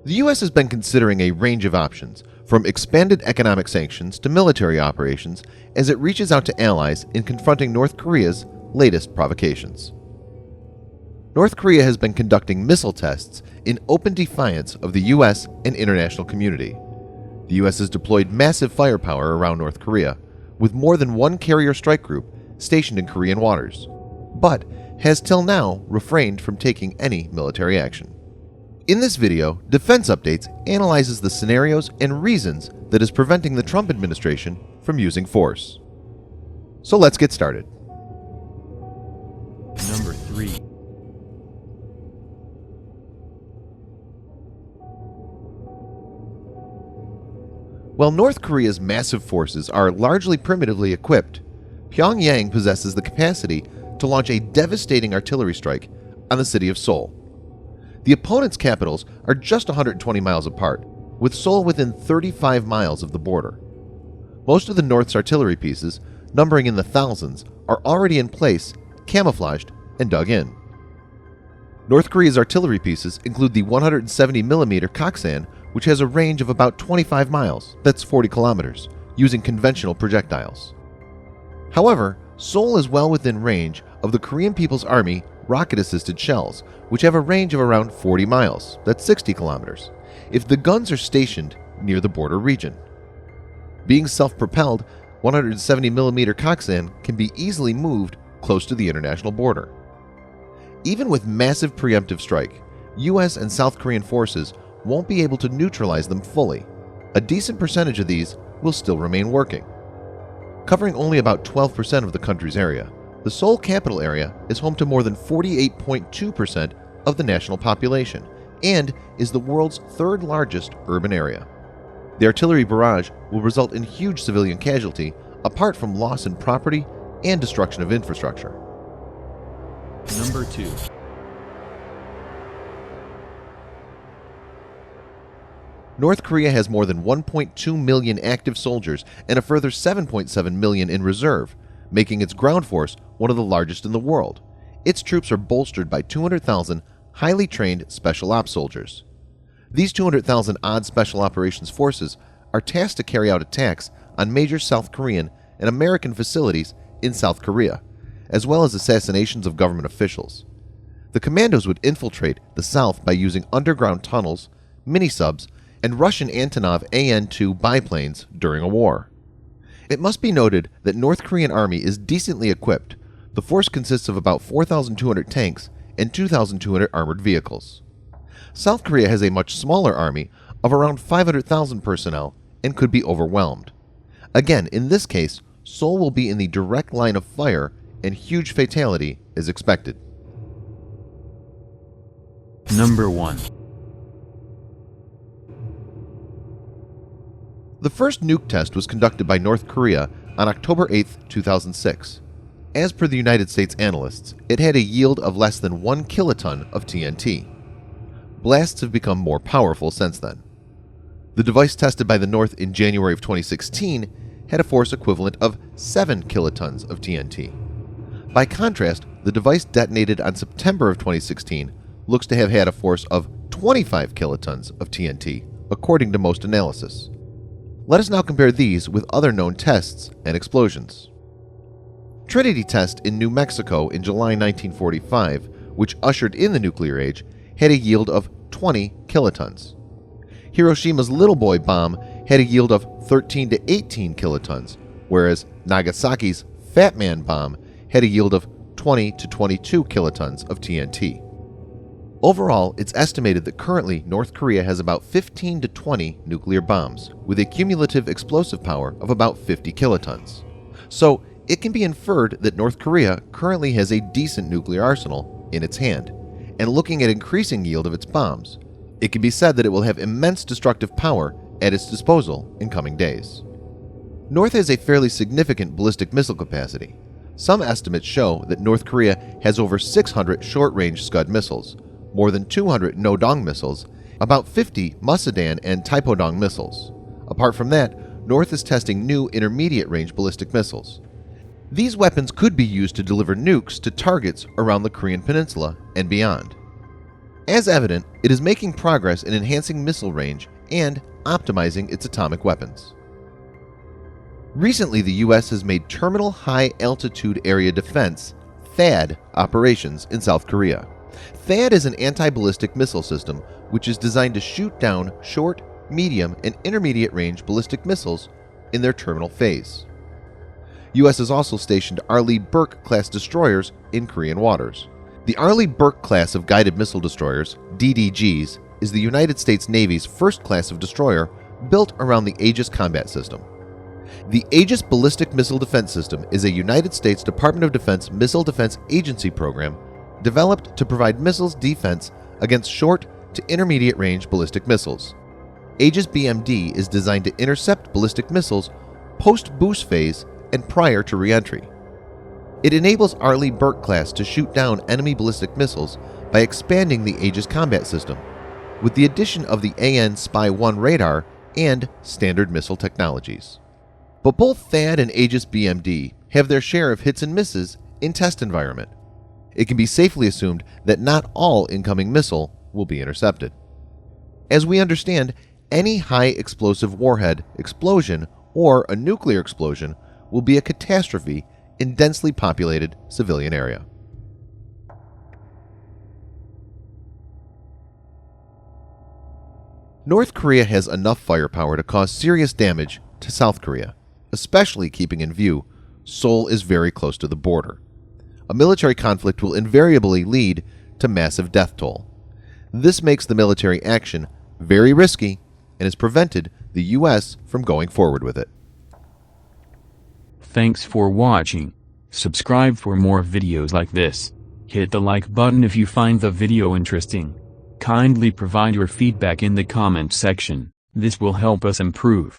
The US has been considering a range of options, from expanded economic sanctions to military operations, as it reaches out to allies in confronting North Korea's latest provocations. North Korea has been conducting missile tests in open defiance of the US and international community. The US has deployed massive firepower around North Korea, with more than one carrier strike group stationed in Korean waters, but has till now refrained from taking any military action. In this video, Defense Updates analyzes the scenarios and reasons that is preventing the Trump administration from using force. So let's get started. Number 3. While North Korea's massive forces are largely primitively equipped, Pyongyang possesses the capacity to launch a devastating artillery strike on the city of Seoul. The opponent's capitals are just 120 miles apart, with Seoul within 35 miles of the border. Most of the North's artillery pieces, numbering in the thousands, are already in place, camouflaged, and dug in. North Korea's artillery pieces include the 170mm Koksan, which has a range of about 25 miles, that's 40 kilometers, using conventional projectiles. However, Seoul is well within range of the Korean People's Army rocket-assisted shells, which have a range of around 40 miles, that's 60 kilometers, if the guns are stationed near the border region. Being self-propelled, 170mm Koksan can be easily moved close to the international border. Even with massive preemptive strike, US and South Korean forces won't be able to neutralize them fully. A decent percentage of these will still remain working. Covering only about 12% of the country's area, the Seoul capital area is home to more than 48.2% of the national population and is the world's third largest urban area. The artillery barrage will result in huge civilian casualty apart from loss in property and destruction of infrastructure. Number 2. North Korea has more than 1.2 million active soldiers and a further 7.7 million in reserve, making its ground force one of the largest in the world. Its troops are bolstered by 200,000 highly trained special ops soldiers. These 200,000 odd special operations forces are tasked to carry out attacks on major South Korean and American facilities in South Korea, as well as assassinations of government officials. The commandos would infiltrate the South by using underground tunnels, mini-subs, and Russian Antonov An-2 biplanes during a war. It must be noted that North Korean army is decently equipped. The force consists of about 4,200 tanks and 2,200 armored vehicles. South Korea has a much smaller army of around 500,000 personnel and could be overwhelmed. Again, in this case, Seoul will be in the direct line of fire and huge fatality is expected. Number 1. The first nuke test was conducted by North Korea on October 8, 2006. As per the United States analysts, it had a yield of less than 1 kiloton of TNT. Blasts have become more powerful since then. The device tested by the North in January of 2016 had a force equivalent of 7 kilotons of TNT. By contrast, the device detonated on September of 2016 looks to have had a force of 25 kilotons of TNT, according to most analysis. Let us now compare these with other known tests and explosions. Trinity test in New Mexico in July 1945, which ushered in the nuclear age, had a yield of 20 kilotons. Hiroshima's Little Boy bomb had a yield of 13 to 18 kilotons, whereas Nagasaki's Fat Man bomb had a yield of 20 to 22 kilotons of TNT. Overall, it's estimated that currently North Korea has about 15 to 20 nuclear bombs, with a cumulative explosive power of about 50 kilotons. So, it can be inferred that North Korea currently has a decent nuclear arsenal in its hand, and looking at increasing yield of its bombs, it can be said that it will have immense destructive power at its disposal in coming days. North has a fairly significant ballistic missile capacity. Some estimates show that North Korea has over 600 short-range Scud missiles, more than 200 No-Dong missiles, about 50 Musadan and Taepodong missiles. Apart from that, North is testing new intermediate-range ballistic missiles. These weapons could be used to deliver nukes to targets around the Korean Peninsula and beyond. As evident, it is making progress in enhancing missile range and optimizing its atomic weapons. Recently, the U.S. has made Terminal High Altitude Area Defense (THAAD) operations in South Korea. THAAD is an anti-ballistic missile system which is designed to shoot down short, medium, and intermediate range ballistic missiles in their terminal phase. U.S. has also stationed Arleigh Burke-class destroyers in Korean waters. The Arleigh Burke class of guided missile destroyers, DDGs, is the United States Navy's first class of destroyer built around the Aegis combat system. The Aegis Ballistic Missile Defense System is a United States Department of Defense Missile Defense Agency program developed to provide missiles defense against short to intermediate range ballistic missiles. Aegis BMD is designed to intercept ballistic missiles post-boost phase and prior to re-entry. It enables Arleigh Burke class to shoot down enemy ballistic missiles by expanding the Aegis combat system, with the addition of the AN Spy-1 radar and standard missile technologies. But both THAAD and Aegis BMD have their share of hits and misses in test environment. It can be safely assumed that not all incoming missile will be intercepted. As we understand, any high explosive warhead explosion or a nuclear explosion will be a catastrophe in densely populated civilian area. North Korea has enough firepower to cause serious damage to South Korea, especially keeping in view Seoul is very close to the border. A military conflict will invariably lead to massive death toll. This makes the military action very risky and has prevented the U.S. from going forward with it. Thanks for watching. Subscribe for more videos like this. Hit the like button if you find the video interesting. Kindly provide your feedback in the comment section. This will help us improve.